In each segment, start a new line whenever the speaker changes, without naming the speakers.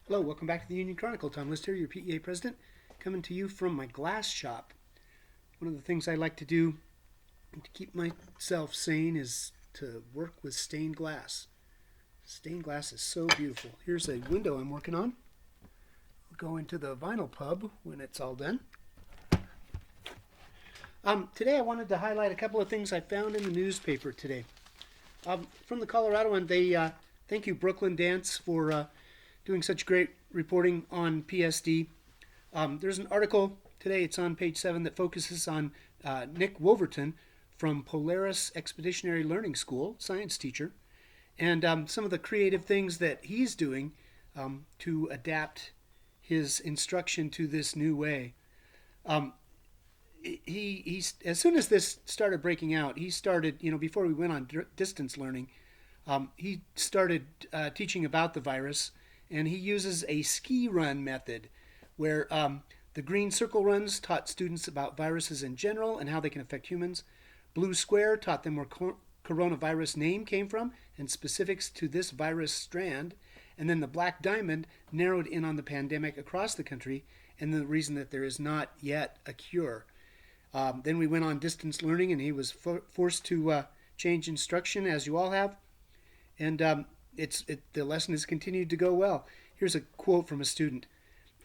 Hello, welcome back to the Union Chronicle. Tom List here, your PEA president, coming to you from my glass shop. One of the things I like to do to keep myself sane is to work with stained glass. Stained glass is so beautiful. Here's a window I'm working on. I'll go into the vinyl pub when it's all done. Today I wanted to highlight a couple of things I found in the newspaper today. From the Colorado one, they thank you Brooklyn Dance for doing such great reporting on PSD. There's an article today, it's on page 7, that focuses on Nick Wolverton from Polaris Expeditionary Learning School, science teacher, and some of the creative things that he's doing to adapt his instruction to this new way. Um, he as soon as this started breaking out, he started, before we went on distance learning, he started teaching about the virus, and he uses a ski run method where the green circle runs taught students about viruses in general and how they can affect humans. Blue square taught them where coronavirus name came from and specifics to this virus strand. And then the black diamond narrowed in on the pandemic across the country and the reason that there is not yet a cure. Then we went on distance learning, and he was forced to change instruction, as you all have. And the lesson has continued to go well. Here's a quote from a student.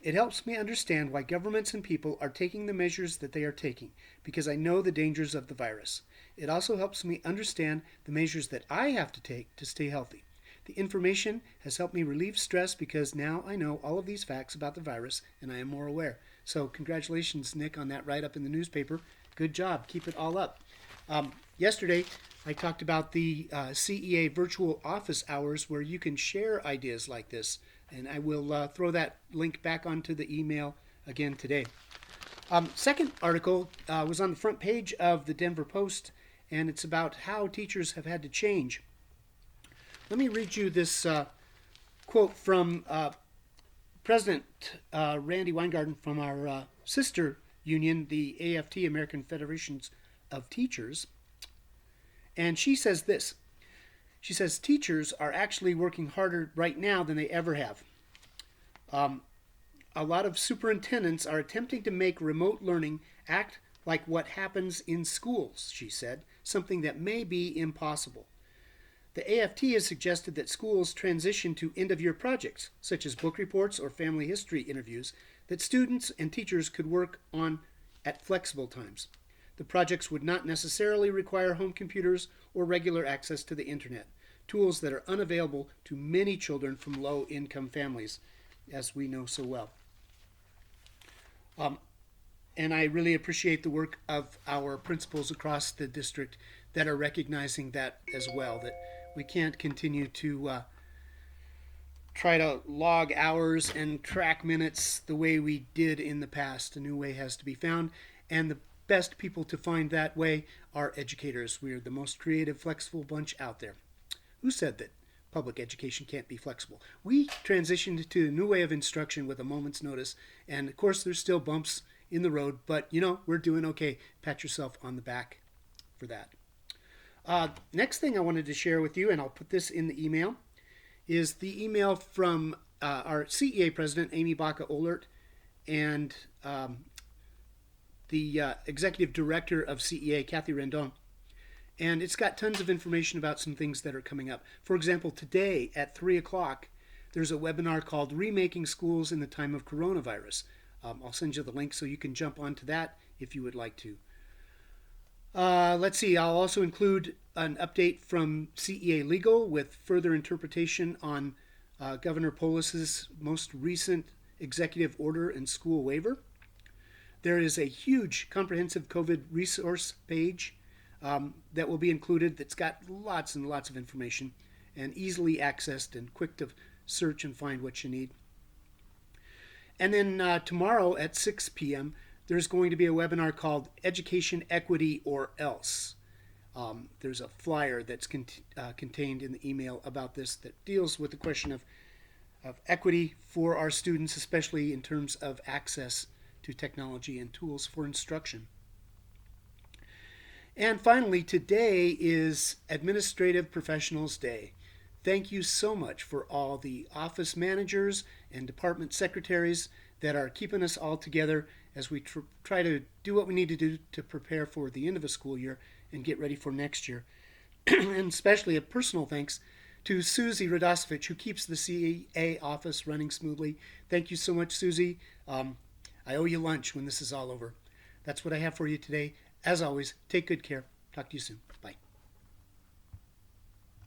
It helps me understand why governments and people are taking the measures that they are taking, because I know the dangers of the virus. It also helps me understand the measures that I have to take to stay healthy. The information has helped me relieve stress because now I know all of these facts about the virus and I am more aware. So congratulations, Nick, on that write-up in the newspaper. Good job. Keep it all up. Yesterday, I talked about the CEA virtual office hours where you can share ideas like this, and I will throw that link back onto the email again today. Second article was on the front page of the Denver Post, and it's about how teachers have had to change. Let me read you this quote from President Randy Weingarten from our sister union, the AFT, American Federations of Teachers. And she says this. She says, teachers are actually working harder right now than they ever have. A lot of superintendents are attempting to make remote learning act like what happens in schools, she said, something that may be impossible. The AFT has suggested that schools transition to end-of-year projects, such as book reports or family history interviews, that students and teachers could work on at flexible times. The projects would not necessarily require home computers or regular access to the internet, tools that are unavailable to many children from low-income families, as we know so well. And I really appreciate the work of our principals across the district that are recognizing that as well, that we can't continue to try to log hours and track minutes the way we did in the past. A new way has to be found, and the best people to find that way are educators. We're the most creative, flexible bunch out there. Who said that public education can't be flexible? We transitioned to a new way of instruction with a moment's notice, and of course there's still bumps in the road, but we're doing okay. Pat yourself on the back for that. Next thing I wanted to share with you, and I'll put this in the email, is the email from our CEA president, Amy Baca-Ohlert, and the executive director of CEA, Kathy Rendon. And it's got tons of information about some things that are coming up. For example, today at 3 o'clock, there's a webinar called Remaking Schools in the Time of Coronavirus. I'll send you the link so you can jump onto that if you would like to. Let's see, I'll also include an update from CEA Legal with further interpretation on Governor Polis's most recent executive order and school waiver. There is a huge comprehensive COVID resource page that will be included that's got lots and lots of information and easily accessed and quick to search and find what you need. And then tomorrow at 6 p.m., there's going to be a webinar called Education Equity or Else. There's a flyer that's contained in the email about this that deals with the question of equity for our students, especially in terms of access to technology and tools for instruction. And finally, today is Administrative Professionals Day. thank you so much for all the office managers and department secretaries that are keeping us all together as we try to do what we need to do to prepare for the end of a school year and get ready for next year. And especially a personal thanks to Susie Radosevich, who keeps the CA office running smoothly. Thank you so much, Susie. I owe you lunch when this is all over. That's what I have for you today. As always, take good care. Talk to you soon. Bye.